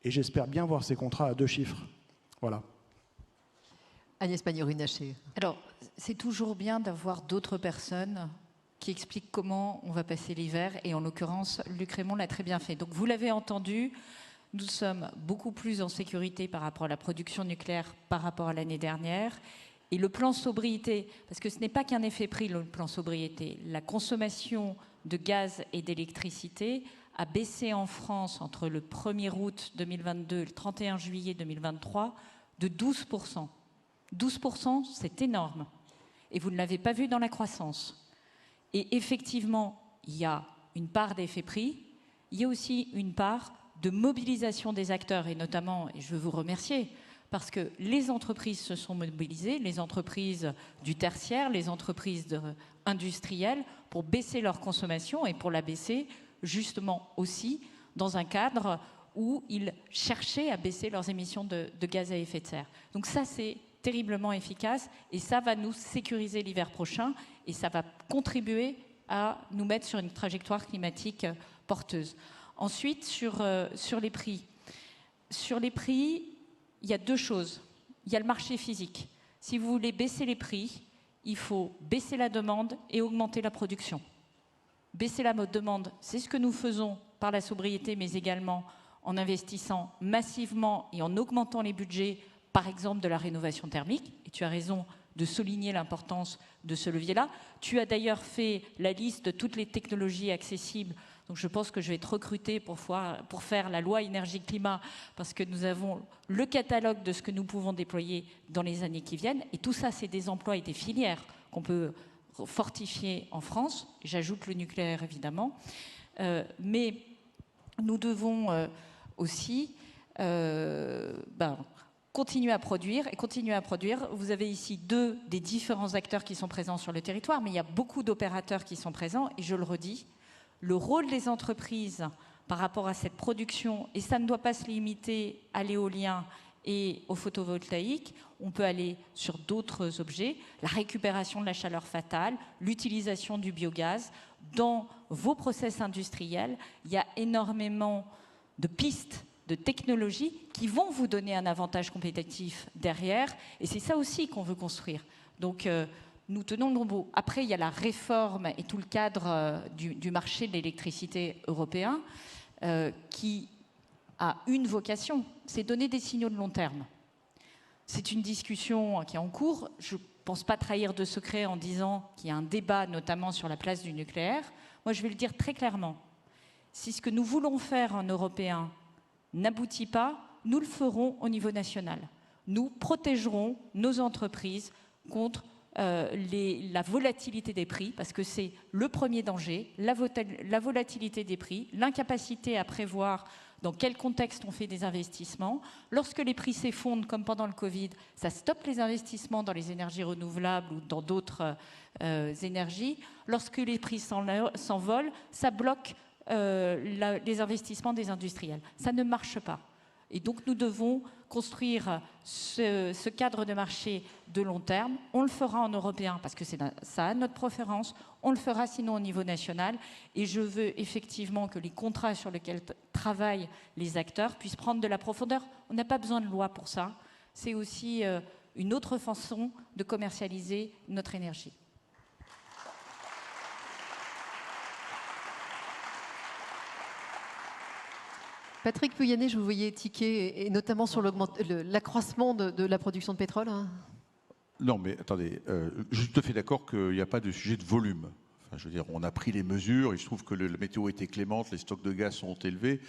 Et j'espère bien voir ces contrats à 2 chiffres. Voilà. Agnès Pannier-Runacher. Alors, c'est toujours bien d'avoir d'autres personnes qui expliquent comment on va passer l'hiver. Et en l'occurrence, Luc Rémond l'a très bien fait. Donc, vous l'avez entendu, nous sommes beaucoup plus en sécurité par rapport à la production nucléaire par rapport à l'année dernière. Et le plan sobriété, parce que ce n'est pas qu'un effet prix, le plan sobriété. La consommation de gaz et d'électricité a baissé en France entre le 1er août 2022 et le 31 juillet 2023 de 12%. 12%, c'est énorme. Et vous ne l'avez pas vu dans la croissance. Et effectivement, il y a une part d'effet prix, il y a aussi une part de mobilisation des acteurs, et notamment, et je veux vous remercier, parce que les entreprises se sont mobilisées, les entreprises du tertiaire, les entreprises industrielles, pour baisser leur consommation et pour la baisser justement aussi dans un cadre où ils cherchaient à baisser leurs émissions de gaz à effet de serre. Donc ça, c'est terriblement efficace et ça va nous sécuriser l'hiver prochain et ça va contribuer à nous mettre sur une trajectoire climatique porteuse. Ensuite, sur les prix. Sur les prix, il y a 2 choses. Il y a le marché physique. Si vous voulez baisser les prix, il faut baisser la demande et augmenter la production. Baisser la demande, c'est ce que nous faisons par la sobriété, mais également en investissant massivement et en augmentant les budgets, par exemple de la rénovation thermique. Et tu as raison de souligner l'importance de ce levier-là. Tu as d'ailleurs fait la liste de toutes les technologies accessibles. Donc je pense que je vais te recruter pour faire la loi énergie-climat parce que nous avons le catalogue de ce que nous pouvons déployer dans les années qui viennent. Et tout ça, c'est des emplois et des filières qu'on peut fortifier en France. J'ajoute le nucléaire, évidemment. Mais nous devons aussi continuer à produire et continuer à produire. Vous avez ici 2 des différents acteurs qui sont présents sur le territoire, mais il y a beaucoup d'opérateurs qui sont présents. Et je le redis, le rôle des entreprises par rapport à cette production, et ça ne doit pas se limiter à l'éolien et au photovoltaïque, on peut aller sur d'autres objets, la récupération de la chaleur fatale, l'utilisation du biogaz. Dans vos process industriels, il y a énormément de pistes, de technologies qui vont vous donner un avantage compétitif derrière, et c'est ça aussi qu'on veut construire. Donc, nous tenons le bon. Après, il y a la réforme et tout le cadre du marché de l'électricité européen qui a une vocation, c'est donner des signaux de long terme. C'est une discussion qui est en cours. Je ne pense pas trahir de secret en disant qu'il y a un débat notamment sur la place du nucléaire. Moi, je vais le dire très clairement. Si ce que nous voulons faire en européen n'aboutit pas, nous le ferons au niveau national. Nous protégerons nos entreprises contre la volatilité des prix, parce que c'est le premier danger, la volatilité des prix, l'incapacité à prévoir dans quel contexte on fait des investissements. Lorsque les prix s'effondrent, comme pendant le Covid, ça stoppe les investissements dans les énergies renouvelables ou dans d'autres énergies. Lorsque les prix s'envolent, ça bloque les investissements des industriels. Ça ne marche pas. Et donc nous devons construire ce cadre de marché de long terme. On le fera en européen parce que ça a notre préférence. On le fera sinon au niveau national. Et je veux effectivement que les contrats sur lesquels travaillent les acteurs puissent prendre de la profondeur. On n'a pas besoin de loi pour ça. C'est aussi une autre façon de commercialiser notre énergie. Patrick Pouyanné, je vous voyais tiquer, et notamment sur l'accroissement de la production de pétrole. Hein. Non, mais attendez, je suis tout à fait d'accord qu'il n'y a pas de sujet de volume. Enfin, je veux dire, on a pris les mesures, il se trouve que la météo était clémente, les stocks de gaz sont élevés.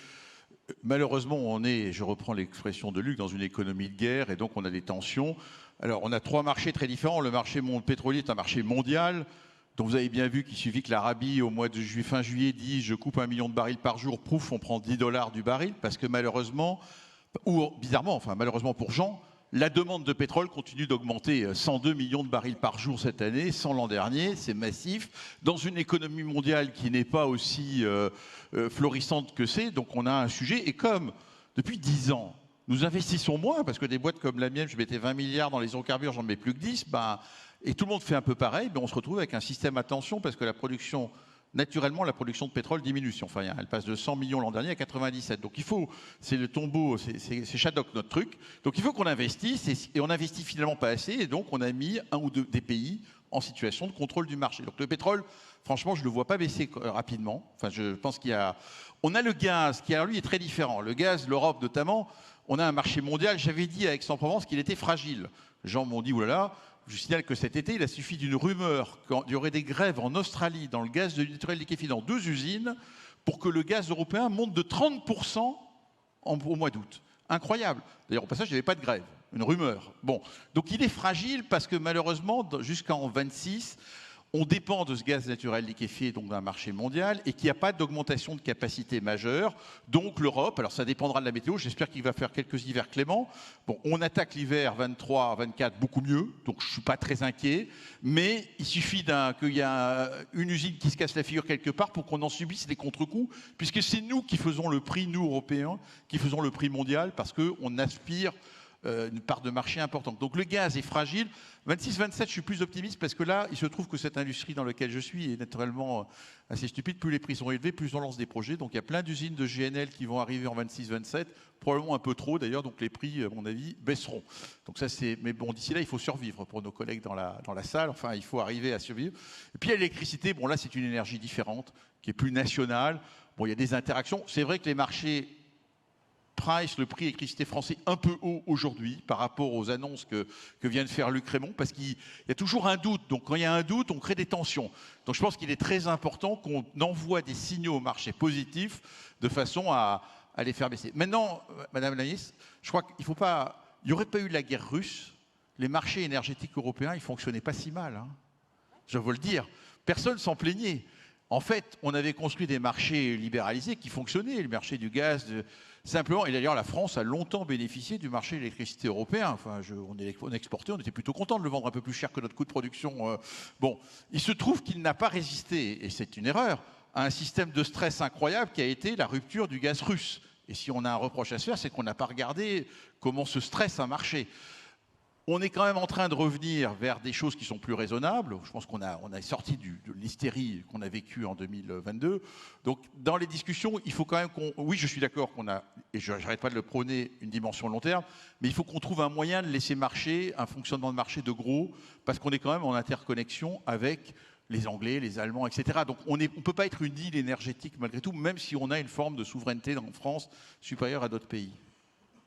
Malheureusement, on est, je reprends l'expression de Luc, dans une économie de guerre, et donc on a des tensions. Alors, on a 3 marchés très différents. Le marché pétrolier est un marché mondial. Donc vous avez bien vu qu'il suffit que l'Arabie, au mois de fin juillet, dise « je coupe 1 million de barils par jour », pouf, on prend $10 du baril, parce que malheureusement, ou bizarrement, enfin malheureusement pour Jean, la demande de pétrole continue d'augmenter 102 millions de barils par jour cette année, 100 l'an dernier, c'est massif. Dans une économie mondiale qui n'est pas aussi florissante que c'est, donc on a un sujet, et comme depuis 10 ans, nous investissons moins, parce que des boîtes comme la mienne, je mettais 20 milliards dans les hydrocarbures, j'en mets plus que 10, et tout le monde fait un peu pareil, mais on se retrouve avec un système à tension parce que naturellement, la production de pétrole diminue. Enfin, elle passe de 100 millions l'an dernier à 97. Donc il faut, c'est le tombeau, c'est Shadok notre truc. Donc il faut qu'on investisse et on n'investit finalement pas assez. Et donc on a mis un ou deux des pays en situation de contrôle du marché. Donc le pétrole, franchement, je ne le vois pas baisser rapidement. Enfin, je pense on a le gaz qui, alors lui, est très différent. Le gaz, l'Europe notamment, on a un marché mondial. J'avais dit à Aix-en-Provence qu'il était fragile. Les gens m'ont dit, oulala. Je signale que cet été, il a suffi d'une rumeur qu'il y aurait des grèves en Australie dans le gaz naturel liquéfié dans 2 usines pour que le gaz européen monte de 30% au mois d'août. Incroyable. D'ailleurs, au passage, il n'y avait pas de grève. Une rumeur. Bon. Donc il est fragile parce que malheureusement, jusqu'en 26, on dépend de ce gaz naturel liquéfié, donc d'un marché mondial, et qu'il n'y a pas d'augmentation de capacité majeure. Donc l'Europe, alors ça dépendra de la météo, j'espère qu'il va faire quelques hivers cléments. Bon, on attaque l'hiver 23-24 beaucoup mieux, donc je ne suis pas très inquiet, mais il suffit qu'il y ait une usine qui se casse la figure quelque part pour qu'on en subisse les contre-coups, puisque c'est nous qui faisons le prix, nous Européens, qui faisons le prix mondial, parce qu'on aspire une part de marché importante. Donc le gaz est fragile. 26-27, je suis plus optimiste parce que là, il se trouve que cette industrie dans laquelle je suis est naturellement assez stupide. Plus les prix sont élevés, plus on lance des projets. Donc il y a plein d'usines de GNL qui vont arriver en 26-27, probablement un peu trop d'ailleurs, donc les prix, à mon avis, baisseront. Donc ça c'est. Mais bon, d'ici là, il faut survivre pour nos collègues dans la salle. Enfin, il faut arriver à survivre. Et puis l'électricité, bon là, c'est une énergie différente, qui est plus nationale. Bon, il y a des interactions. C'est vrai que les marchés le prix électricité français un peu haut aujourd'hui par rapport aux annonces que vient de faire Luc Rémont, parce qu'il y a toujours un doute. Donc quand il y a un doute, on crée des tensions. Donc je pense qu'il est très important qu'on envoie des signaux au marché positifs de façon à les faire baisser. Maintenant, Madame la Ministre, je crois qu'il faut pas. Il n'y aurait pas eu la guerre russe, les marchés énergétiques européens, ils ne fonctionnaient pas si mal. Hein. Je veux le dire. Personne s'en plaignait. En fait, on avait construit des marchés libéralisés qui fonctionnaient, le marché du gaz, simplement, et d'ailleurs la France a longtemps bénéficié du marché de l'électricité européen. Enfin, on exportait, on était plutôt content de le vendre un peu plus cher que notre coût de production. Bon, il se trouve qu'il n'a pas résisté, et c'est une erreur, à un système de stress incroyable qui a été la rupture du gaz russe. Et si on a un reproche à se faire, c'est qu'on n'a pas regardé comment ce stress a marché. On est quand même en train de revenir vers des choses qui sont plus raisonnables. Je pense qu'on a sorti de l'hystérie qu'on a vécue en 2022. Donc, dans les discussions, il faut quand même qu'on... Oui, je suis d'accord qu'on a, et je n'arrête pas de le prôner, une dimension long terme, mais il faut qu'on trouve un moyen de laisser marcher un fonctionnement de marché de gros, parce qu'on est quand même en interconnexion avec les Anglais, les Allemands, etc. Donc, on ne peut pas être une île énergétique malgré tout, même si on a une forme de souveraineté en France supérieure à d'autres pays.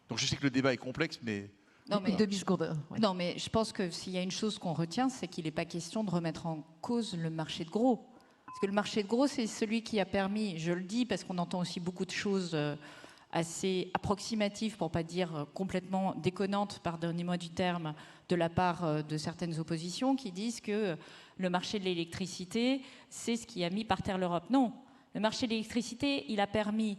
Donc, je sais que le débat est complexe, mais... Non, mais, une demi-seconde. Ouais. non, mais je pense que s'il y a une chose qu'on retient, c'est qu'il n'est pas question de remettre en cause le marché de gros. Parce que le marché de gros, c'est celui qui a permis, je le dis parce qu'on entend aussi beaucoup de choses assez approximatives, pour ne pas dire complètement déconnantes, pardonnez-moi du terme, de la part de certaines oppositions qui disent que le marché de l'électricité, c'est ce qui a mis par terre l'Europe. Non, le marché de l'électricité, il a permis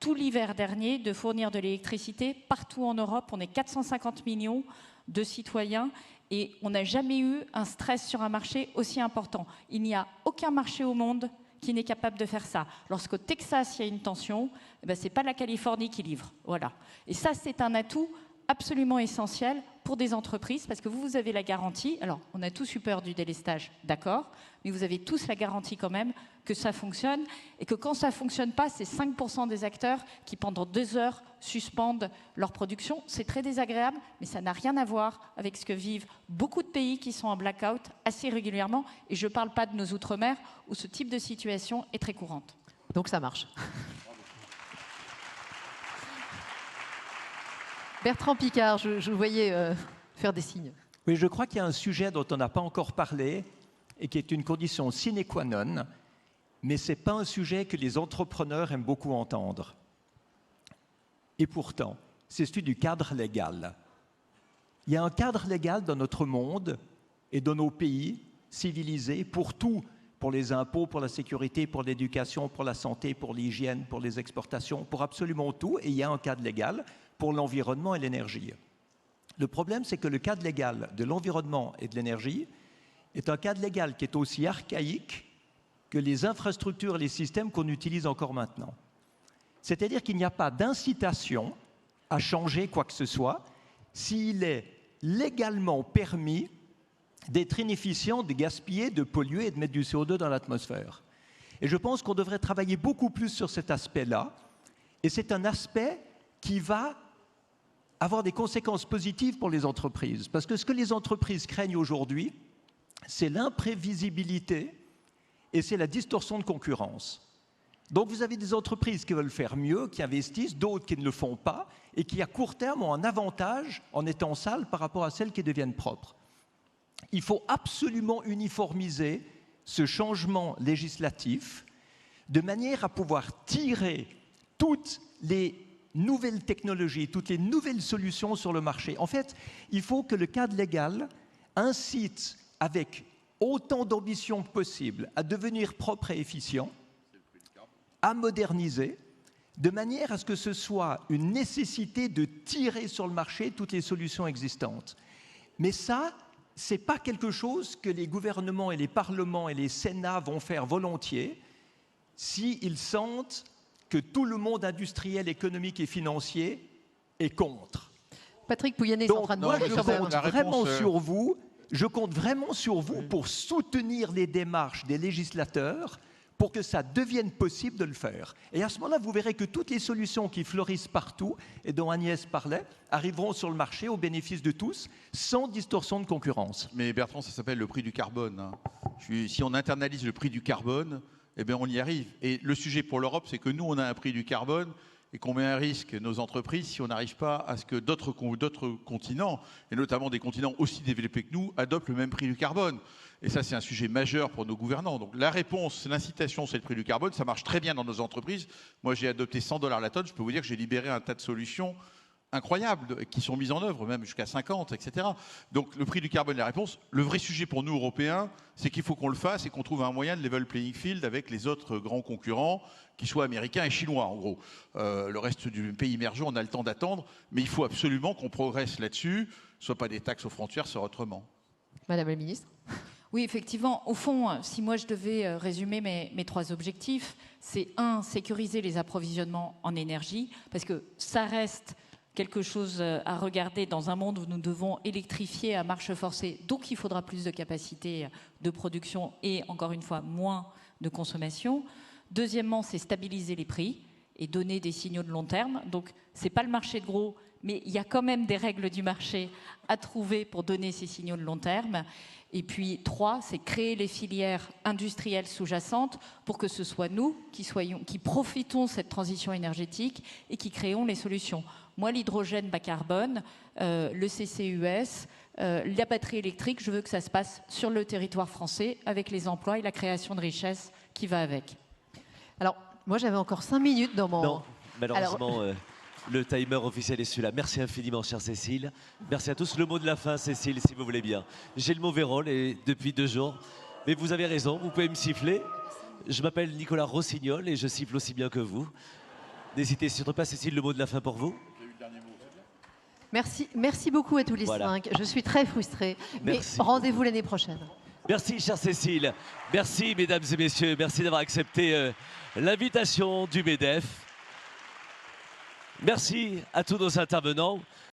tout l'hiver dernier de fournir de l'électricité partout en Europe. On est 450 millions de citoyens et on n'a jamais eu un stress sur un marché aussi important. Il n'y a aucun marché au monde qui n'est capable de faire ça. Lorsqu'au Texas, il y a une tension, eh ben, ce n'est pas la Californie qui livre. Voilà. Et ça, c'est un atout absolument essentiel pour des entreprises, parce que vous avez la garantie, alors on a tous eu peur du délestage, d'accord, mais vous avez tous la garantie quand même que ça fonctionne, et que quand ça ne fonctionne pas, c'est 5% des acteurs qui pendant 2 heures suspendent leur production. C'est très désagréable, mais ça n'a rien à voir avec ce que vivent beaucoup de pays qui sont en blackout assez régulièrement, et je ne parle pas de nos outre-mer, où ce type de situation est très courante. Donc ça marche. Bertrand Piccard, je vous voyais faire des signes. Oui, je crois qu'il y a un sujet dont on n'a pas encore parlé et qui est une condition sine qua non, mais ce n'est pas un sujet que les entrepreneurs aiment beaucoup entendre. Et pourtant, c'est celui du cadre légal. Il y a un cadre légal dans notre monde et dans nos pays civilisés pour tout, pour les impôts, pour la sécurité, pour l'éducation, pour la santé, pour l'hygiène, pour les exportations, pour absolument tout, et il y a un cadre légal pour l'environnement et l'énergie. Le problème, c'est que le cadre légal de l'environnement et de l'énergie est un cadre légal qui est aussi archaïque que les infrastructures et les systèmes qu'on utilise encore maintenant. C'est-à-dire qu'il n'y a pas d'incitation à changer quoi que ce soit s'il est légalement permis d'être inefficient, de gaspiller, de polluer et de mettre du CO2 dans l'atmosphère. Et je pense qu'on devrait travailler beaucoup plus sur cet aspect-là, et c'est un aspect qui va avoir des conséquences positives pour les entreprises. Parce que ce que les entreprises craignent aujourd'hui, c'est l'imprévisibilité et c'est la distorsion de concurrence. Donc vous avez des entreprises qui veulent faire mieux, qui investissent, d'autres qui ne le font pas et qui à court terme ont un avantage en étant sales par rapport à celles qui deviennent propres. Il faut absolument uniformiser ce changement législatif de manière à pouvoir tirer toutes les nouvelles technologies, toutes les nouvelles solutions sur le marché. En fait, il faut que le cadre légal incite avec autant d'ambition que possible à devenir propre et efficient, à moderniser, de manière à ce que ce soit une nécessité de tirer sur le marché toutes les solutions existantes. Mais ça, ce n'est pas quelque chose que les gouvernements et les parlements et les sénats vont faire volontiers s'ils sentent que tout le monde industriel, économique et financier est contre. Patrick Pouyanné est en train de moi, bouger je quand même. compte vraiment sur vous. Je compte vraiment sur vous pour soutenir les démarches des législateurs pour que ça devienne possible de le faire. Et à ce moment-là, vous verrez que toutes les solutions qui fleurissent partout, et dont Agnès parlait, arriveront sur le marché au bénéfice de tous, sans distorsion de concurrence. Mais Bertrand, ça s'appelle le prix du carbone. Hein. Si on internalise le prix du carbone, eh bien on y arrive. Et le sujet pour l'Europe, c'est que nous, on a un prix du carbone et qu'on met à risque nos entreprises si on n'arrive pas à ce que d'autres continents, et notamment des continents aussi développés que nous, adoptent le même prix du carbone. Et ça, c'est un sujet majeur pour nos gouvernants. Donc la réponse, l'incitation, c'est le prix du carbone. Ça marche très bien dans nos entreprises. Moi, j'ai adopté $100 la tonne. Je peux vous dire que j'ai libéré un tas de solutions incroyables qui sont mises en œuvre, même jusqu'à 50, etc. Donc le prix du carbone, la réponse. Le vrai sujet pour nous, Européens, c'est qu'il faut qu'on le fasse et qu'on trouve un moyen de level playing field avec les autres grands concurrents, qui soient américains et chinois, en gros. Le reste du pays émergent, on a le temps d'attendre, mais il faut absolument qu'on progresse là-dessus, soit pas des taxes aux frontières, soit autrement. Madame la ministre. Oui, effectivement. Au fond, si moi je devais résumer mes 3 objectifs, c'est 1, sécuriser les approvisionnements en énergie, parce que ça reste quelque chose à regarder dans un monde où nous devons électrifier à marche forcée. Donc il faudra plus de capacité de production et, encore une fois, moins de consommation. Deuxièmement, c'est stabiliser les prix et donner des signaux de long terme. Donc ce n'est pas le marché de gros, mais il y a quand même des règles du marché à trouver pour donner ces signaux de long terme. Et puis 3, c'est créer les filières industrielles sous-jacentes pour que ce soit nous qui profitons de cette transition énergétique et qui créons les solutions. Moi, l'hydrogène bas carbone, le CCUS, la batterie électrique, je veux que ça se passe sur le territoire français avec les emplois et la création de richesses qui va avec. Alors, moi, j'avais encore 5 minutes dans mon... Non, malheureusement, le timer officiel est celui-là. Merci infiniment, chère Cécile. Merci à tous. Le mot de la fin, Cécile, si vous voulez bien. J'ai le mauvais rôle et depuis 2 jours. Mais vous avez raison, vous pouvez me siffler. Je m'appelle Nicolas Rossignol et je siffle aussi bien que vous. N'hésitez surtout pas, Cécile, le mot de la fin pour vous. Merci beaucoup à tous les 5. Je suis très frustrée. Mais rendez-vous l'année prochaine. Merci, chère Cécile. Merci, mesdames et messieurs. Merci d'avoir accepté l'invitation du MEDEF. Merci à tous nos intervenants.